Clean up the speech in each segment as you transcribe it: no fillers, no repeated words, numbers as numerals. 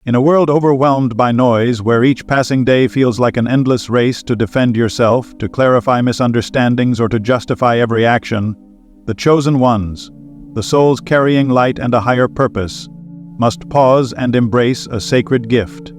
In a world overwhelmed by noise, where each passing day feels like an endless race to defend yourself, to clarify misunderstandings, or to justify every action, the chosen ones, the souls carrying light and a higher purpose, must pause and embrace a sacred gift: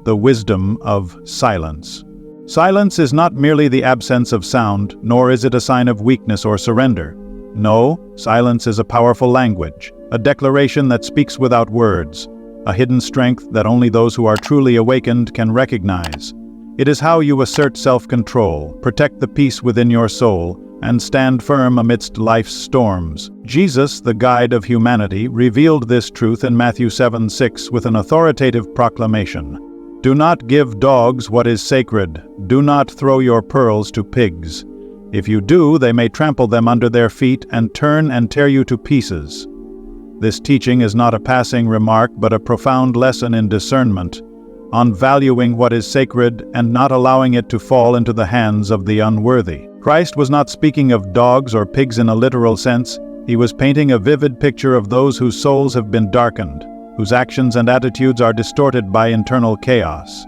the wisdom of silence. Silence is not merely the absence of sound, nor is it a sign of weakness or surrender. No, silence is a powerful language, a declaration that speaks without words, a hidden strength that only those who are truly awakened can recognize. It is how you assert self-control, protect the peace within your soul, and stand firm amidst life's storms. Jesus, the guide of humanity, revealed this truth in Matthew 7:6 with an authoritative proclamation. "Do not give dogs what is sacred. Do not throw your pearls to pigs. If you do, they may trample them under their feet and turn and tear you to pieces." This teaching is not a passing remark, but a profound lesson in discernment, on valuing what is sacred and not allowing it to fall into the hands of the unworthy. Christ was not speaking of dogs or pigs in a literal sense. He was painting a vivid picture of those whose souls have been darkened, whose actions and attitudes are distorted by internal chaos.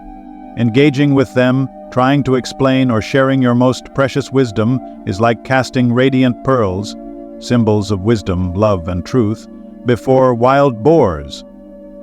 Engaging with them, trying to explain or sharing your most precious wisdom is like casting radiant pearls, symbols of wisdom, love, and truth, before wild boars.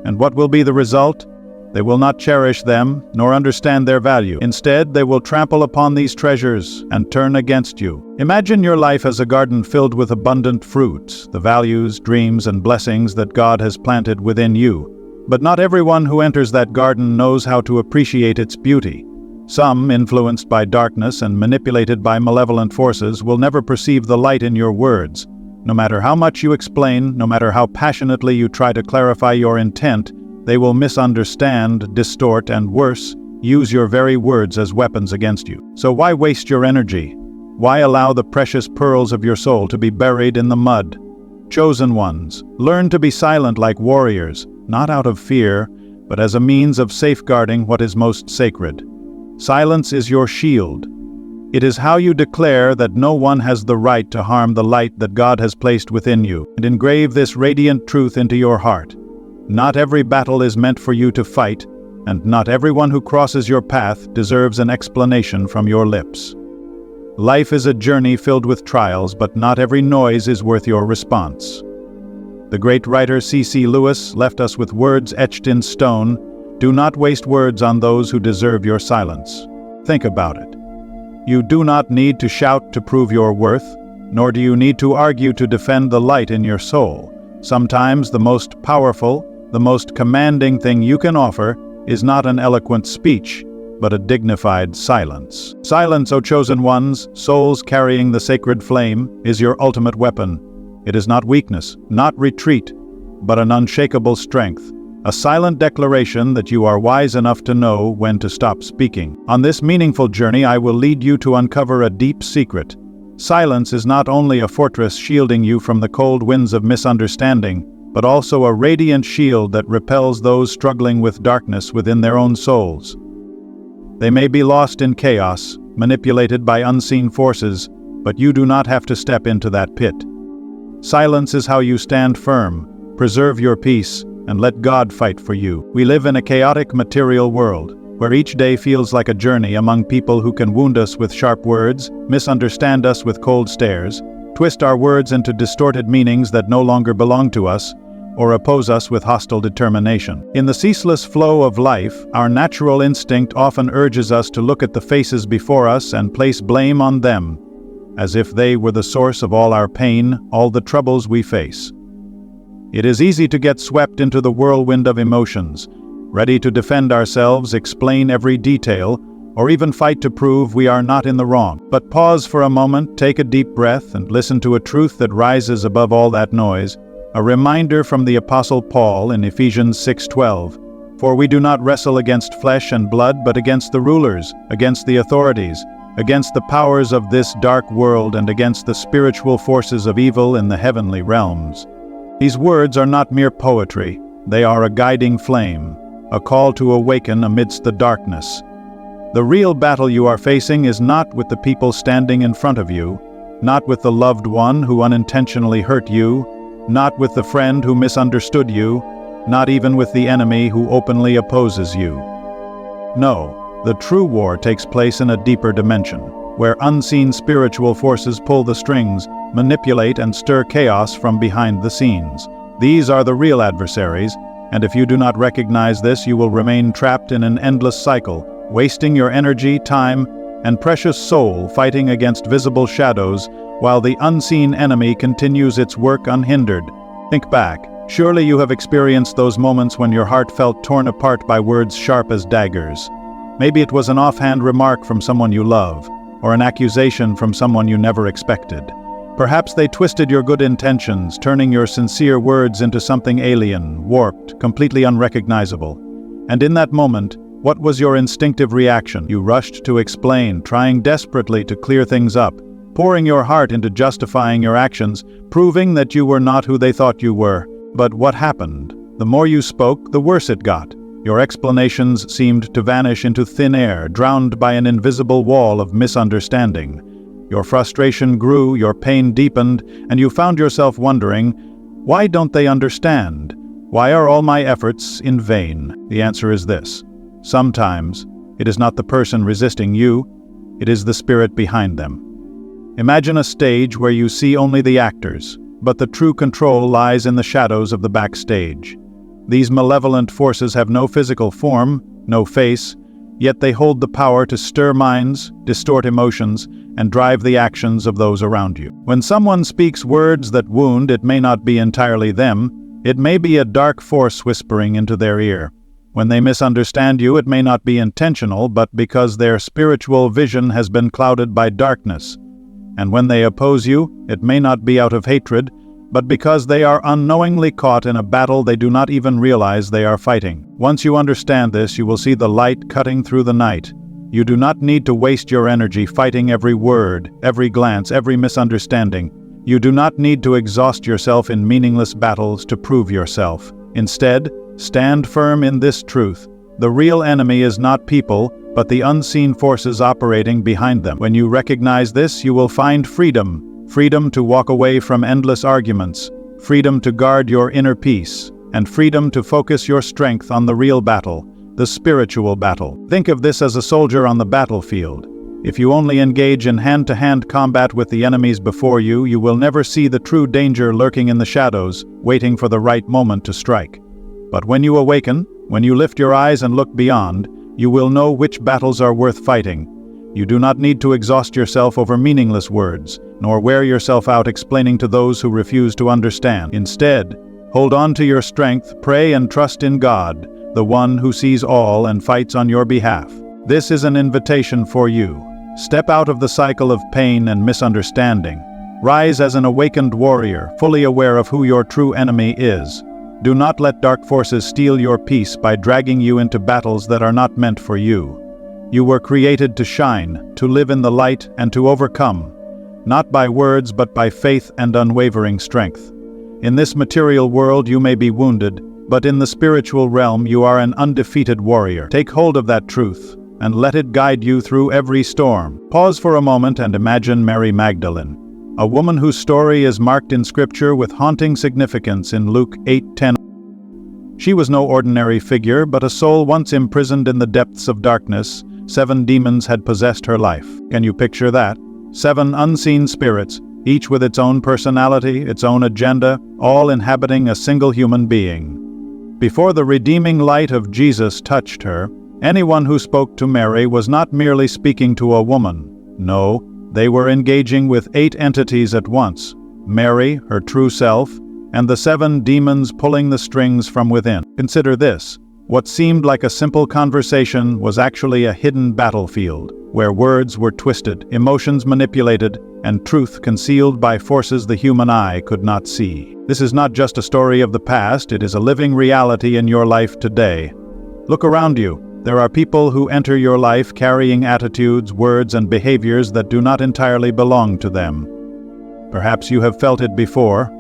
And what will be the result? They will not cherish them, nor understand their value. Instead, they will trample upon these treasures and turn against you. Imagine your life as a garden filled with abundant fruits, the values, dreams, and blessings that God has planted within you. But not everyone who enters that garden knows how to appreciate its beauty. Some, influenced by darkness and manipulated by malevolent forces, will never perceive the light in your words. No matter how much you explain, no matter how passionately you try to clarify your intent, they will misunderstand, distort, and worse, use your very words as weapons against you. So why waste your energy? Why allow the precious pearls of your soul to be buried in the mud? Chosen ones, learn to be silent like warriors, not out of fear, but as a means of safeguarding what is most sacred. Silence is your shield. It is how you declare that no one has the right to harm the light that God has placed within you, and engrave this radiant truth into your heart. Not every battle is meant for you to fight, and not everyone who crosses your path deserves an explanation from your lips. Life is a journey filled with trials, but not every noise is worth your response. The great writer C.S. Lewis left us with words etched in stone: "Do not waste words on those who deserve your silence." Think about it. You do not need to shout to prove your worth, nor do you need to argue to defend the light in your soul. Sometimes the most powerful, the most commanding thing you can offer is not an eloquent speech, but a dignified silence. Silence, O chosen ones, souls carrying the sacred flame, is your ultimate weapon. It is not weakness, not retreat, but an unshakable strength. A silent declaration that you are wise enough to know when to stop speaking. On this meaningful journey, I will lead you to uncover a deep secret. Silence is not only a fortress shielding you from the cold winds of misunderstanding, but also a radiant shield that repels those struggling with darkness within their own souls. They may be lost in chaos, manipulated by unseen forces, but you do not have to step into that pit. Silence is how you stand firm, preserve your peace, and let God fight for you. We live in a chaotic material world, where each day feels like a journey among people who can wound us with sharp words, misunderstand us with cold stares, twist our words into distorted meanings that no longer belong to us, or oppose us with hostile determination. In the ceaseless flow of life, our natural instinct often urges us to look at the faces before us and place blame on them, as if they were the source of all our pain, all the troubles we face. It is easy to get swept into the whirlwind of emotions, ready to defend ourselves, explain every detail, or even fight to prove we are not in the wrong. But pause for a moment, take a deep breath, and listen to a truth that rises above all that noise, a reminder from the Apostle Paul in Ephesians 6:12. "For we do not wrestle against flesh and blood, but against the rulers, against the authorities, against the powers of this dark world, and against the spiritual forces of evil in the heavenly realms." These words are not mere poetry. They are a guiding flame, a call to awaken amidst the darkness. The real battle you are facing is not with the people standing in front of you, not with the loved one who unintentionally hurt you, not with the friend who misunderstood you, not even with the enemy who openly opposes you. No, the true war takes place in a deeper dimension, where unseen spiritual forces pull the strings, manipulate and stir chaos from behind the scenes. These are the real adversaries, and if you do not recognize this, you will remain trapped in an endless cycle, wasting your energy, time, and precious soul fighting against visible shadows, while the unseen enemy continues its work unhindered. Think back. Surely you have experienced those moments when your heart felt torn apart by words sharp as daggers. Maybe it was an offhand remark from someone you love, or an accusation from someone you never expected. Perhaps they twisted your good intentions, turning your sincere words into something alien, warped, completely unrecognizable. And in that moment, what was your instinctive reaction? You rushed to explain, trying desperately to clear things up, pouring your heart into justifying your actions, proving that you were not who they thought you were. But what happened? The more you spoke, the worse it got. Your explanations seemed to vanish into thin air, drowned by an invisible wall of misunderstanding. Your frustration grew, your pain deepened, and you found yourself wondering, why don't they understand? Why are all my efforts in vain? The answer is this. Sometimes, it is not the person resisting you, it is the spirit behind them. Imagine a stage where you see only the actors, but the true control lies in the shadows of the backstage. These malevolent forces have no physical form, no face, yet they hold the power to stir minds, distort emotions, and drive the actions of those around you. When someone speaks words that wound, it may not be entirely them, it may be a dark force whispering into their ear. When they misunderstand you, it may not be intentional, but because their spiritual vision has been clouded by darkness. And when they oppose you, it may not be out of hatred, but because they are unknowingly caught in a battle they do not even realize they are fighting. Once you understand this, you will see the light cutting through the night. You do not need to waste your energy fighting every word, every glance, every misunderstanding. You do not need to exhaust yourself in meaningless battles to prove yourself. Instead, stand firm in this truth. The real enemy is not people, but the unseen forces operating behind them. When you recognize this, you will find freedom. Freedom to walk away from endless arguments, freedom to guard your inner peace, and freedom to focus your strength on the real battle, the spiritual battle. Think of this as a soldier on the battlefield. If you only engage in hand-to-hand combat with the enemies before you, you will never see the true danger lurking in the shadows, waiting for the right moment to strike. But when you awaken, when you lift your eyes and look beyond, you will know which battles are worth fighting. You do not need to exhaust yourself over meaningless words, nor wear yourself out explaining to those who refuse to understand. Instead, hold on to your strength, pray and trust in God, the one who sees all and fights on your behalf. This is an invitation for you. Step out of the cycle of pain and misunderstanding. Rise as an awakened warrior, fully aware of who your true enemy is. Do not let dark forces steal your peace by dragging you into battles that are not meant for you. You were created to shine, to live in the light, and to overcome, not by words but by faith and unwavering strength. In this material world you may be wounded, but in the spiritual realm you are an undefeated warrior. Take hold of that truth, and let it guide you through every storm. Pause for a moment and imagine Mary Magdalene, a woman whose story is marked in Scripture with haunting significance in Luke 8:10. She was no ordinary figure, but a soul once imprisoned in the depths of darkness. 7 demons had possessed her life. Can you picture that? 7 unseen spirits, each with its own personality, its own agenda, all inhabiting a single human being. Before the redeeming light of Jesus touched her, anyone who spoke to Mary was not merely speaking to a woman. No, they were engaging with 8 entities at once: Mary, her true self, and the 7 demons pulling the strings from within. Consider this. What seemed like a simple conversation was actually a hidden battlefield, where words were twisted, emotions manipulated, and truth concealed by forces the human eye could not see. This is not just a story of the past, it is a living reality in your life today. Look around you. There are people who enter your life carrying attitudes, words, and behaviors that do not entirely belong to them. Perhaps you have felt it before,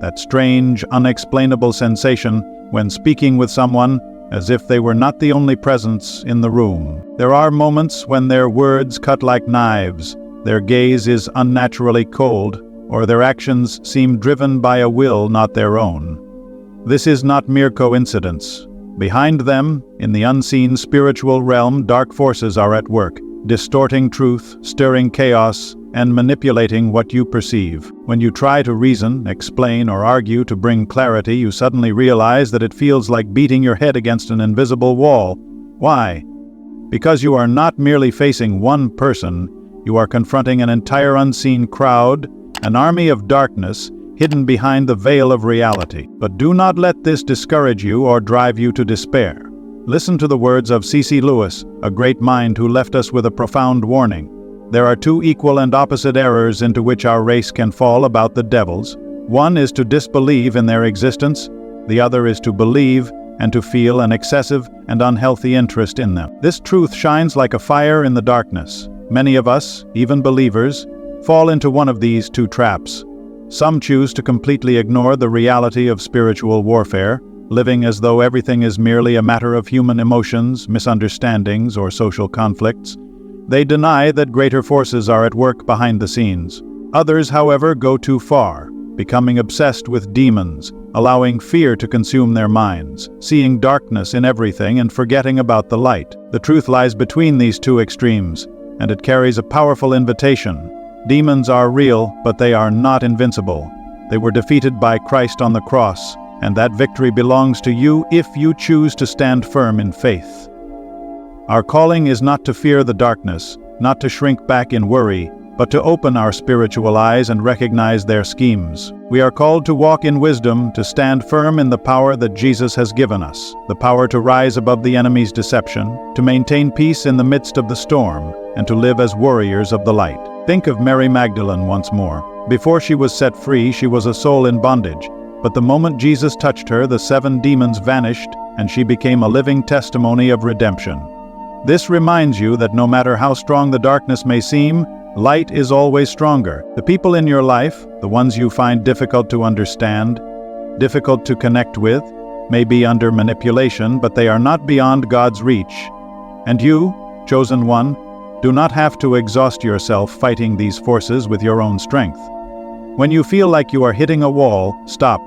that strange, unexplainable sensation when speaking with someone, as if they were not the only presence in the room. There are moments when their words cut like knives, their gaze is unnaturally cold, or their actions seem driven by a will not their own. This is not mere coincidence. Behind them, in the unseen spiritual realm, dark forces are at work, distorting truth, stirring chaos, and manipulating what you perceive. When you try to reason, explain, or argue to bring clarity, you suddenly realize that it feels like beating your head against an invisible wall. Why? Because you are not merely facing one person, you are confronting an entire unseen crowd, an army of darkness, hidden behind the veil of reality. But do not let this discourage you or drive you to despair. Listen to the words of C.S. Lewis, a great mind who left us with a profound warning. There are two equal and opposite errors into which our race can fall about the devils. One is to disbelieve in their existence, the other is to believe and to feel an excessive and unhealthy interest in them. This truth shines like a fire in the darkness. Many of us, even believers, fall into one of these two traps. Some choose to completely ignore the reality of spiritual warfare, living as though everything is merely a matter of human emotions, misunderstandings, or social conflicts. They deny that greater forces are at work behind the scenes. Others, however, go too far, becoming obsessed with demons, allowing fear to consume their minds, seeing darkness in everything and forgetting about the light. The truth lies between these two extremes, and it carries a powerful invitation. Demons are real, but they are not invincible. They were defeated by Christ on the cross, and that victory belongs to you if you choose to stand firm in faith. Our calling is not to fear the darkness, not to shrink back in worry, but to open our spiritual eyes and recognize their schemes. We are called to walk in wisdom, to stand firm in the power that Jesus has given us, the power to rise above the enemy's deception, to maintain peace in the midst of the storm, and to live as warriors of the light. Think of Mary Magdalene once more. Before she was set free, she was a soul in bondage. But the moment Jesus touched her, the 7 demons vanished, and she became a living testimony of redemption. This reminds you that no matter how strong the darkness may seem, light is always stronger. The people in your life, the ones you find difficult to understand, difficult to connect with, may be under manipulation, but they are not beyond God's reach. And you, chosen one, do not have to exhaust yourself fighting these forces with your own strength. When you feel like you are hitting a wall, stop.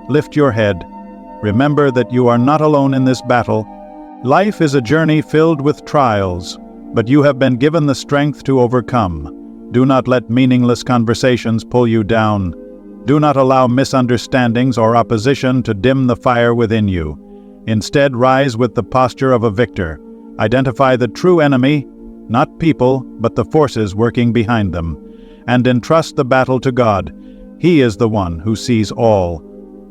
Lift your head. Remember that you are not alone in this battle. Life is a journey filled with trials, but you have been given the strength to overcome. Do not let meaningless conversations pull you down. Do not allow misunderstandings or opposition to dim the fire within you. Instead, rise with the posture of a victor. Identify the true enemy, not people, but the forces working behind them, and entrust the battle to God. He is the one who sees all,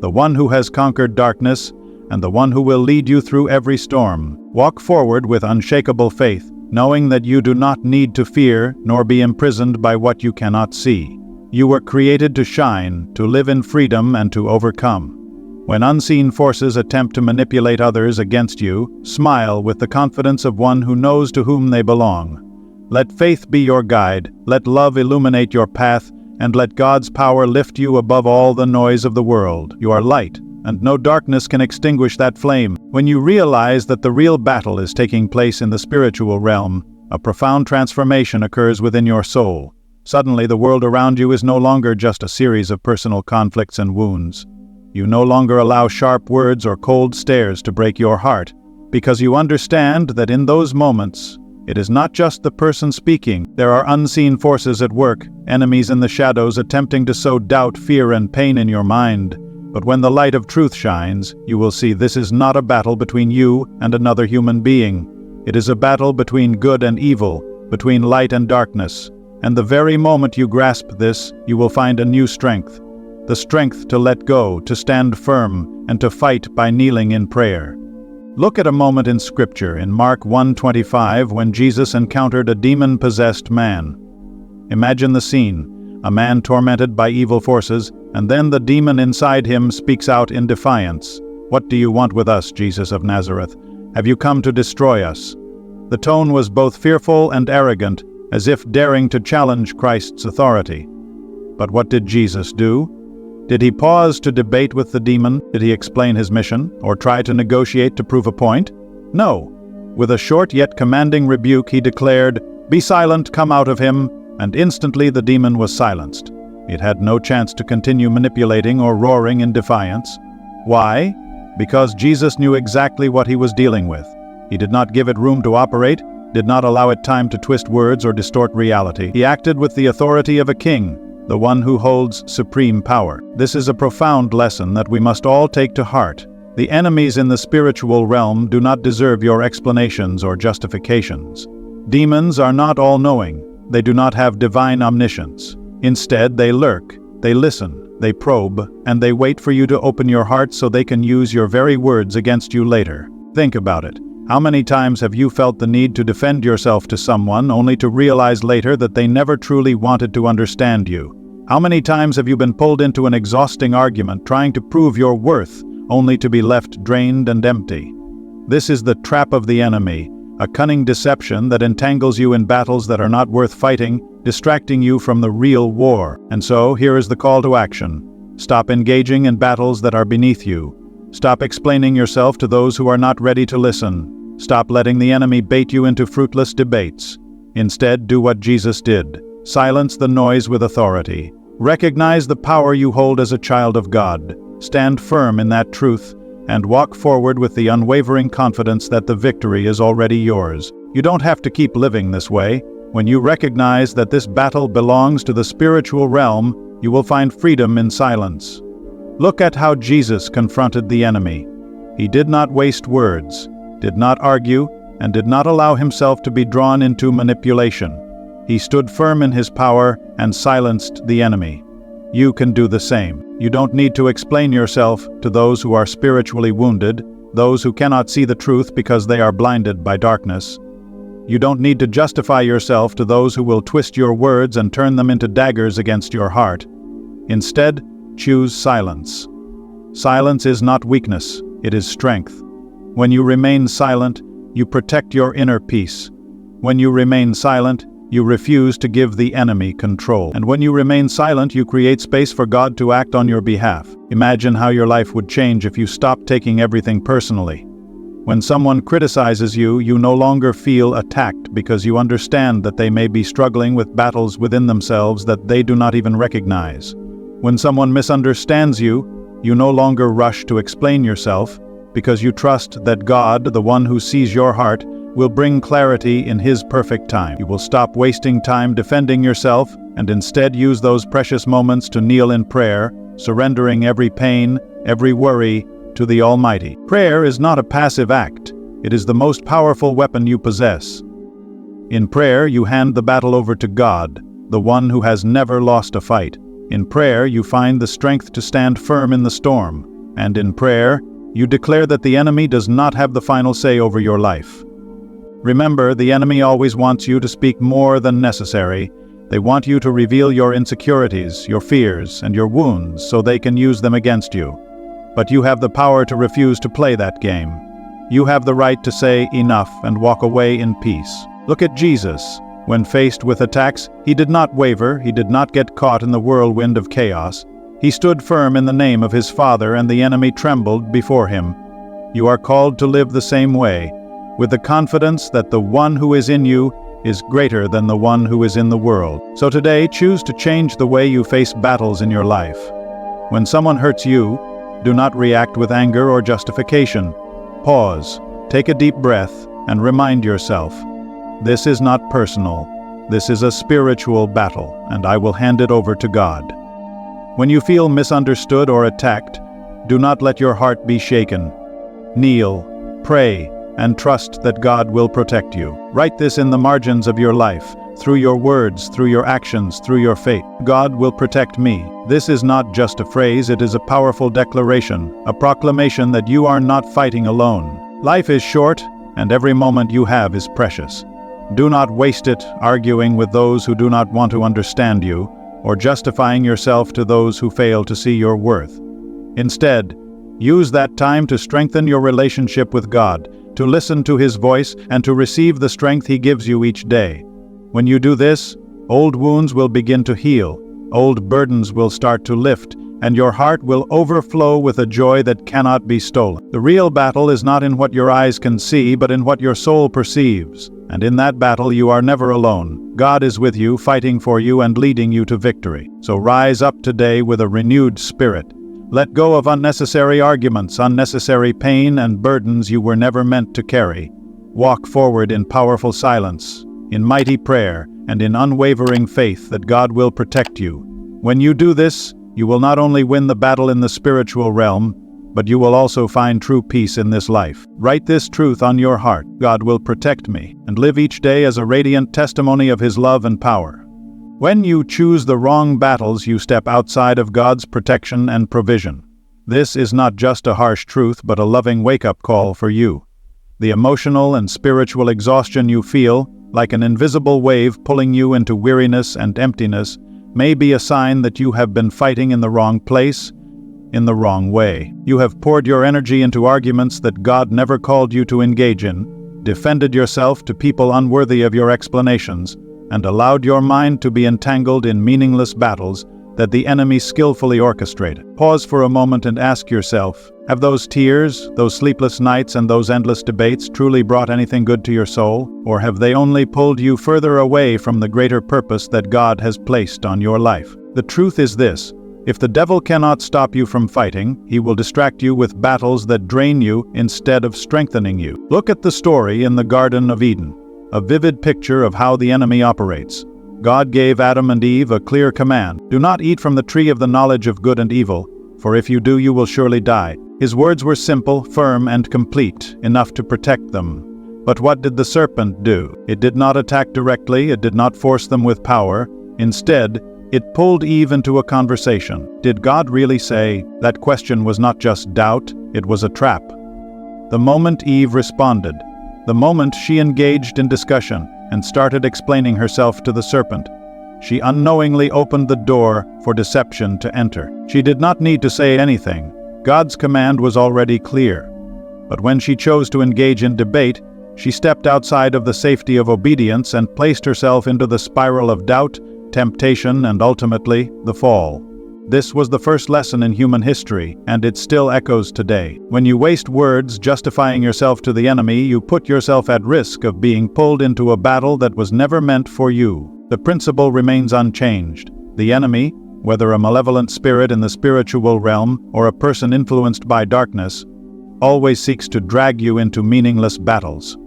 the one who has conquered darkness, and the one who will lead you through every storm. Walk forward with unshakable faith, knowing that you do not need to fear nor be imprisoned by what you cannot see. You were created to shine, to live in freedom, and to overcome. When unseen forces attempt to manipulate others against you, smile with the confidence of one who knows to whom they belong. Let faith be your guide, let love illuminate your path, and let God's power lift you above all the noise of the world. You are light, and no darkness can extinguish that flame. When you realize that the real battle is taking place in the spiritual realm, a profound transformation occurs within your soul. Suddenly, the world around you is no longer just a series of personal conflicts and wounds. You no longer allow sharp words or cold stares to break your heart, because you understand that in those moments, it is not just the person speaking. There are unseen forces at work, enemies in the shadows attempting to sow doubt, fear, and pain in your mind. But when the light of truth shines, you will see this is not a battle between you and another human being. It is a battle between good and evil, between light and darkness. And the very moment you grasp this, you will find a new strength. The strength to let go, to stand firm, and to fight by kneeling in prayer. Look at a moment in Scripture in Mark 1:25 when Jesus encountered a demon-possessed man. Imagine the scene, a man tormented by evil forces, and then the demon inside him speaks out in defiance. "What do you want with us, Jesus of Nazareth? Have you come to destroy us?" The tone was both fearful and arrogant, as if daring to challenge Christ's authority. But what did Jesus do? Did he pause to debate with the demon? Did he explain his mission, or try to negotiate to prove a point? No. With a short yet commanding rebuke, he declared, "Be silent, come out of him," and instantly the demon was silenced. It had no chance to continue manipulating or roaring in defiance. Why? Because Jesus knew exactly what he was dealing with. He did not give it room to operate, did not allow it time to twist words or distort reality. He acted with the authority of a king, the one who holds supreme power. This is a profound lesson that we must all take to heart. The enemies in the spiritual realm do not deserve your explanations or justifications. Demons are not all-knowing. They do not have divine omniscience. Instead, they lurk, they listen, they probe, and they wait for you to open your heart so they can use your very words against you later. Think about it. How many times have you felt the need to defend yourself to someone only to realize later that they never truly wanted to understand you? How many times have you been pulled into an exhausting argument trying to prove your worth only to be left drained and empty? This is the trap of the enemy, a cunning deception that entangles you in battles that are not worth fighting, distracting you from the real war. And so, here is the call to action. Stop engaging in battles that are beneath you. Stop explaining yourself to those who are not ready to listen. Stop letting the enemy bait you into fruitless debates. Instead, do what Jesus did. Silence the noise with authority. Recognize the power you hold as a child of God. Stand firm in that truth, and walk forward with the unwavering confidence that the victory is already yours. You don't have to keep living this way. When you recognize that this battle belongs to the spiritual realm, you will find freedom in silence. Look at how Jesus confronted the enemy. He did not waste words, did not argue, and did not allow himself to be drawn into manipulation. He stood firm in his power and silenced the enemy. You can do the same. You don't need to explain yourself to those who are spiritually wounded, those who cannot see the truth because they are blinded by darkness. You don't need to justify yourself to those who will twist your words and turn them into daggers against your heart. Instead, choose silence. Silence is not weakness, it is strength. When you remain silent, you protect your inner peace. When you remain silent, you refuse to give the enemy control. And when you remain silent, you create space for God to act on your behalf. Imagine how your life would change if you stopped taking everything personally. When someone criticizes you, you no longer feel attacked because you understand that they may be struggling with battles within themselves that they do not even recognize. When someone misunderstands you, you no longer rush to explain yourself because you trust that God, the one who sees your heart, will bring clarity in His perfect time. You will stop wasting time defending yourself and instead use those precious moments to kneel in prayer, surrendering every pain, every worry to the Almighty. Prayer is not a passive act. It is the most powerful weapon you possess. In prayer, you hand the battle over to God, the one who has never lost a fight. In prayer, you find the strength to stand firm in the storm. And in prayer, you declare that the enemy does not have the final say over your life. Remember, the enemy always wants you to speak more than necessary. They want you to reveal your insecurities, your fears, and your wounds so they can use them against you. But you have the power to refuse to play that game. You have the right to say enough and walk away in peace. Look at Jesus. When faced with attacks, He did not waver, He did not get caught in the whirlwind of chaos. He stood firm in the name of His Father, and the enemy trembled before Him. You are called to live the same way, with the confidence that the one who is in you is greater than the one who is in the world. So today, choose to change the way you face battles in your life. When someone hurts you, do not react with anger or justification. Pause, take a deep breath, and remind yourself, this is not personal. This is a spiritual battle, and I will hand it over to God. When you feel misunderstood or attacked, do not let your heart be shaken. Kneel, pray, and trust that God will protect you. Write this in the margins of your life, through your words, through your actions, through your faith. God will protect me. This is not just a phrase, it is a powerful declaration, a proclamation that you are not fighting alone. Life is short, and every moment you have is precious. Do not waste it arguing with those who do not want to understand you, or justifying yourself to those who fail to see your worth. Instead, use that time to strengthen your relationship with God, to listen to His voice, and to receive the strength He gives you each day. When you do this, old wounds will begin to heal, old burdens will start to lift, and your heart will overflow with a joy that cannot be stolen. The real battle is not in what your eyes can see, but in what your soul perceives. And in that battle you are never alone. God is with you, fighting for you and leading you to victory. So rise up today with a renewed spirit. Let go of unnecessary arguments, unnecessary pain, and burdens you were never meant to carry. Walk forward in powerful silence, in mighty prayer, and in unwavering faith that God will protect you. When you do this, you will not only win the battle in the spiritual realm, but you will also find true peace in this life. Write this truth on your heart: God will protect me, and live each day as a radiant testimony of His love and power. When you choose the wrong battles, you step outside of God's protection and provision. This is not just a harsh truth, but a loving wake-up call for you. The emotional and spiritual exhaustion you feel, like an invisible wave pulling you into weariness and emptiness, may be a sign that you have been fighting in the wrong place, in the wrong way. You have poured your energy into arguments that God never called you to engage in, defended yourself to people unworthy of your explanations, and allowed your mind to be entangled in meaningless battles that the enemy skillfully orchestrated. Pause for a moment and ask yourself, have those tears, those sleepless nights, and those endless debates truly brought anything good to your soul? Or have they only pulled you further away from the greater purpose that God has placed on your life? The truth is this: if the devil cannot stop you from fighting, he will distract you with battles that drain you instead of strengthening you. Look at the story in the Garden of Eden, a vivid picture of how the enemy operates. God gave Adam and Eve a clear command: do not eat from the tree of the knowledge of good and evil, for if you do, you will surely die. His words were simple, firm, and complete, enough to protect them. But what did the serpent do? It did not attack directly, it did not force them with power. Instead, it pulled Eve into a conversation. Did God really say? That question was not just doubt, it was a trap. The moment Eve responded, the moment she engaged in discussion and started explaining herself to the serpent, she unknowingly opened the door for deception to enter. She did not need to say anything. God's command was already clear. But when she chose to engage in debate, she stepped outside of the safety of obedience and placed herself into the spiral of doubt, temptation, and ultimately, the fall. This was the first lesson in human history, and it still echoes today. When you waste words justifying yourself to the enemy, you put yourself at risk of being pulled into a battle that was never meant for you. The principle remains unchanged. The enemy, whether a malevolent spirit in the spiritual realm or a person influenced by darkness, always seeks to drag you into meaningless battles.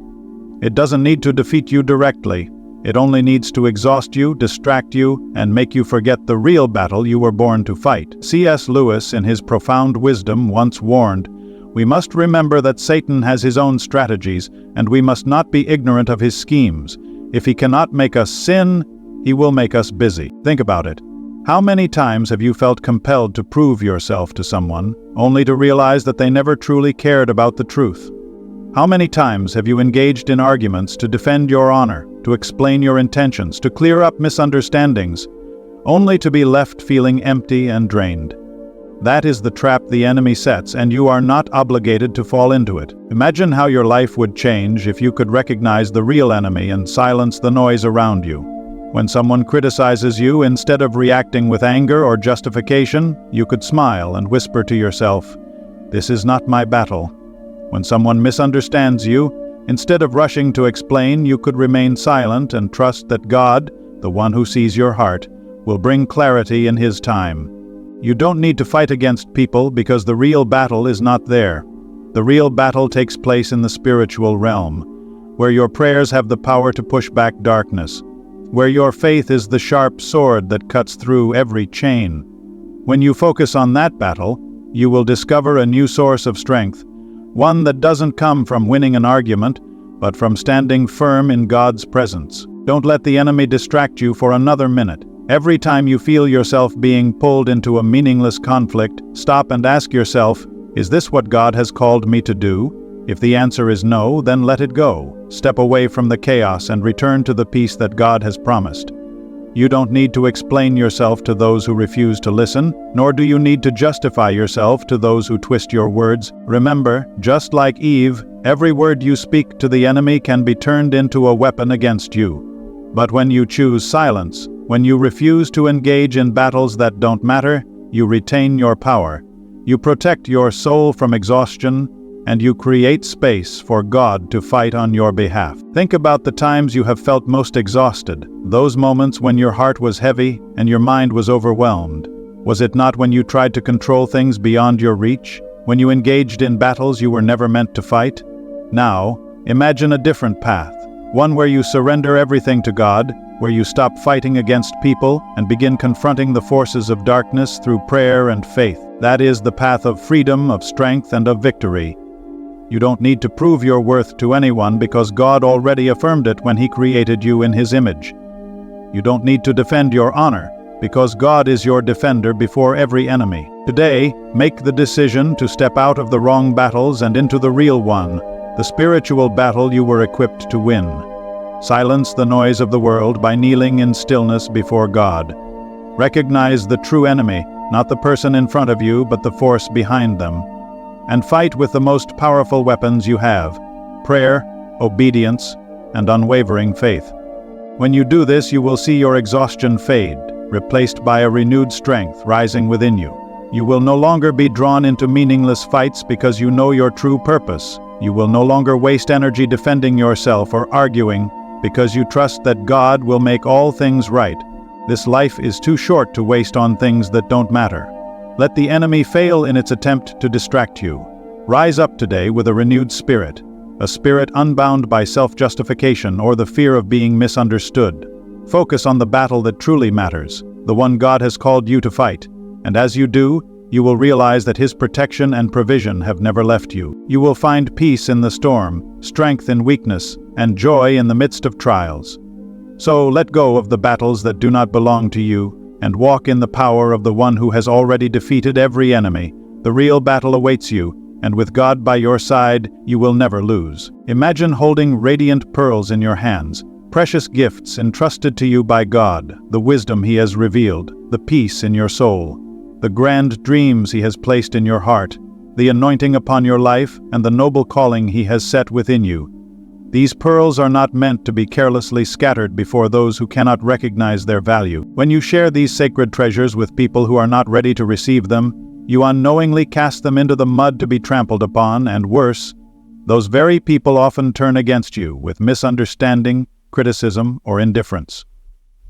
It doesn't need to defeat you directly. It only needs to exhaust you, distract you, and make you forget the real battle you were born to fight. C.S. Lewis, in his profound wisdom, once warned, "We must remember that Satan has his own strategies, and we must not be ignorant of his schemes. If he cannot make us sin, he will make us busy." Think about it. How many times have you felt compelled to prove yourself to someone, only to realize that they never truly cared about the truth? How many times have you engaged in arguments to defend your honor, to explain your intentions, to clear up misunderstandings, only to be left feeling empty and drained? That is the trap the enemy sets, and you are not obligated to fall into it. Imagine how your life would change if you could recognize the real enemy and silence the noise around you. When someone criticizes you, instead of reacting with anger or justification, you could smile and whisper to yourself, "This is not my battle." When someone misunderstands you, instead of rushing to explain, you could remain silent and trust that God, the one who sees your heart, will bring clarity in His time. You don't need to fight against people because the real battle is not there. The real battle takes place in the spiritual realm, where your prayers have the power to push back darkness, where your faith is the sharp sword that cuts through every chain. When you focus on that battle, you will discover a new source of strength, one that doesn't come from winning an argument, but from standing firm in God's presence. Don't let the enemy distract you for another minute. Every time you feel yourself being pulled into a meaningless conflict, stop and ask yourself, is this what God has called me to do? If the answer is no, then let it go. Step away from the chaos and return to the peace that God has promised. You don't need to explain yourself to those who refuse to listen, nor do you need to justify yourself to those who twist your words. Remember, just like Eve, every word you speak to the enemy can be turned into a weapon against you. But when you choose silence, when you refuse to engage in battles that don't matter, you retain your power. You protect your soul from exhaustion, and you create space for God to fight on your behalf. Think about the times you have felt most exhausted, those moments when your heart was heavy and your mind was overwhelmed. Was it not when you tried to control things beyond your reach? When you engaged in battles you were never meant to fight? Now, imagine a different path. One where you surrender everything to God, where you stop fighting against people and begin confronting the forces of darkness through prayer and faith. That is the path of freedom, of strength, and of victory. You don't need to prove your worth to anyone because God already affirmed it when He created you in His image. You don't need to defend your honor because God is your defender before every enemy. Today, make the decision to step out of the wrong battles and into the real one, the spiritual battle you were equipped to win. Silence the noise of the world by kneeling in stillness before God. Recognize the true enemy, not the person in front of you, but the force behind them. And fight with the most powerful weapons you have: prayer, obedience, and unwavering faith. When you do this, you will see your exhaustion fade, replaced by a renewed strength rising within you. You will no longer be drawn into meaningless fights because you know your true purpose. You will no longer waste energy defending yourself or arguing because you trust that God will make all things right. This life is too short to waste on things that don't matter. Let the enemy fail in its attempt to distract you. Rise up today with a renewed spirit, a spirit unbound by self-justification or the fear of being misunderstood. Focus on the battle that truly matters, the one God has called you to fight, and as you do, you will realize that His protection and provision have never left you. You will find peace in the storm, strength in weakness, and joy in the midst of trials. So let go of the battles that do not belong to you, and walk in the power of the one who has already defeated every enemy. The real battle awaits you, and with God by your side, you will never lose. Imagine holding radiant pearls in your hands, precious gifts entrusted to you by God, the wisdom He has revealed, the peace in your soul, the grand dreams He has placed in your heart, the anointing upon your life, and the noble calling He has set within you. These pearls are not meant to be carelessly scattered before those who cannot recognize their value. When you share these sacred treasures with people who are not ready to receive them, you unknowingly cast them into the mud to be trampled upon, and worse, those very people often turn against you with misunderstanding, criticism, or indifference.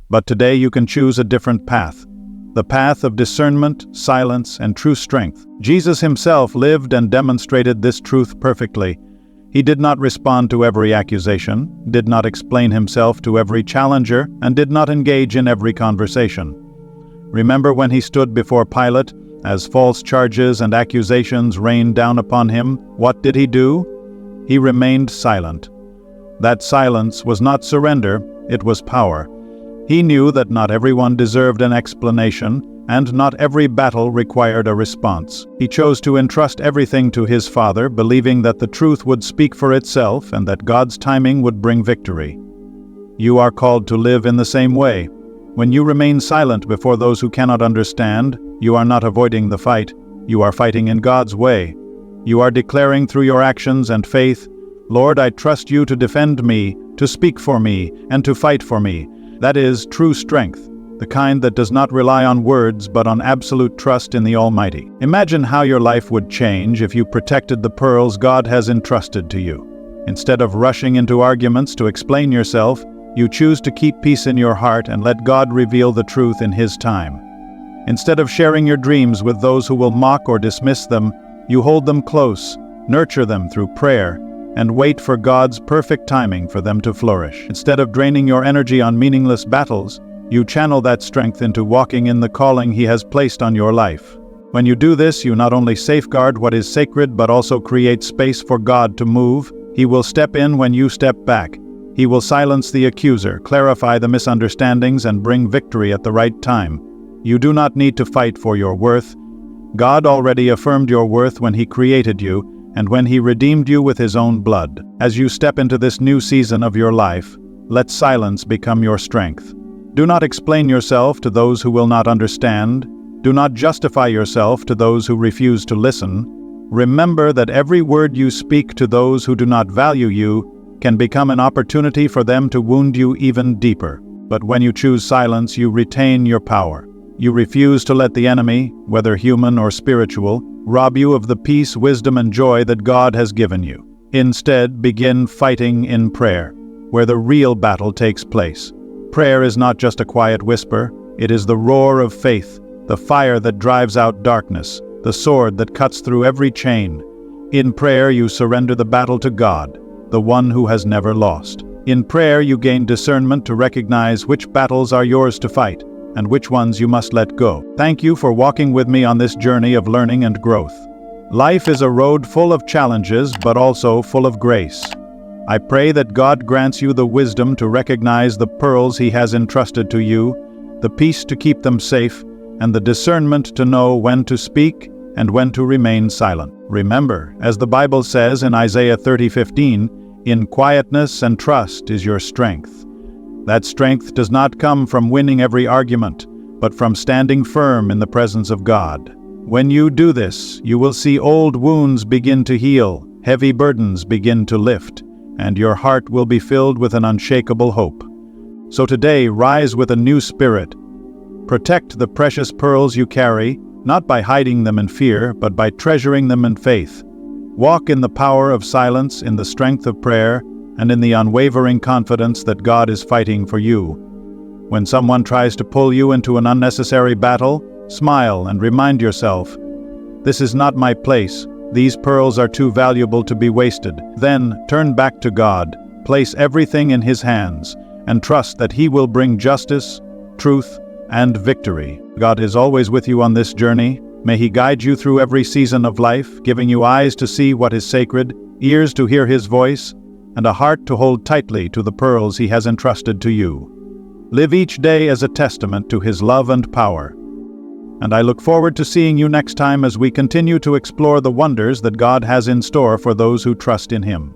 But today you can choose a different path, the path of discernment, silence, and true strength. Jesus Himself lived and demonstrated this truth perfectly. He did not respond to every accusation, did not explain Himself to every challenger, and did not engage in every conversation. Remember when He stood before Pilate, as false charges and accusations rained down upon Him? What did He do? He remained silent. That silence was not surrender, it was power. He knew that not everyone deserved an explanation, and not every battle required a response. He chose to entrust everything to His Father, believing that the truth would speak for itself and that God's timing would bring victory. You are called to live in the same way. When you remain silent before those who cannot understand, you are not avoiding the fight, you are fighting in God's way. You are declaring through your actions and faith, "Lord, I trust you to defend me, to speak for me, and to fight for me." That is true strength, the kind that does not rely on words but on absolute trust in the Almighty. Imagine how your life would change if you protected the pearls God has entrusted to you. Instead of rushing into arguments to explain yourself, you choose to keep peace in your heart and let God reveal the truth in His time. Instead of sharing your dreams with those who will mock or dismiss them, you hold them close, nurture them through prayer, and wait for God's perfect timing for them to flourish. Instead of draining your energy on meaningless battles, you channel that strength into walking in the calling He has placed on your life. When you do this, you not only safeguard what is sacred but also create space for God to move. He will step in when you step back. He will silence the accuser, clarify the misunderstandings, and bring victory at the right time. You do not need to fight for your worth. God already affirmed your worth when He created you, and when He redeemed you with His own blood. As you step into this new season of your life, let silence become your strength. Do not explain yourself to those who will not understand. Do not justify yourself to those who refuse to listen. Remember that every word you speak to those who do not value you can become an opportunity for them to wound you even deeper. But when you choose silence, you retain your power. You refuse to let the enemy, whether human or spiritual, rob you of the peace, wisdom, and joy that God has given you. Instead, begin fighting in prayer, where the real battle takes place. Prayer is not just a quiet whisper, it is the roar of faith, the fire that drives out darkness, the sword that cuts through every chain. In prayer you surrender the battle to God, the one who has never lost. In prayer you gain discernment to recognize which battles are yours to fight, and which ones you must let go. Thank you for walking with me on this journey of learning and growth. Life is a road full of challenges, but also full of grace. I pray that God grants you the wisdom to recognize the pearls He has entrusted to you, the peace to keep them safe, and the discernment to know when to speak and when to remain silent. Remember, as the Bible says in Isaiah 30:15, "In quietness and trust is your strength." That strength does not come from winning every argument, but from standing firm in the presence of God. When you do this, you will see old wounds begin to heal, heavy burdens begin to lift, and your heart will be filled with an unshakable hope. So today, rise with a new spirit. Protect the precious pearls you carry, not by hiding them in fear, but by treasuring them in faith. Walk in the power of silence, in the strength of prayer, and in the unwavering confidence that God is fighting for you. When someone tries to pull you into an unnecessary battle, smile and remind yourself, "This is not my place. These pearls are too valuable to be wasted." Then turn back to God, place everything in His hands, and trust that He will bring justice, truth, and victory. God is always with you on this journey. May He guide you through every season of life, giving you eyes to see what is sacred, ears to hear His voice, and a heart to hold tightly to the pearls He has entrusted to you. Live each day as a testament to His love and power. And I look forward to seeing you next time as we continue to explore the wonders that God has in store for those who trust in Him.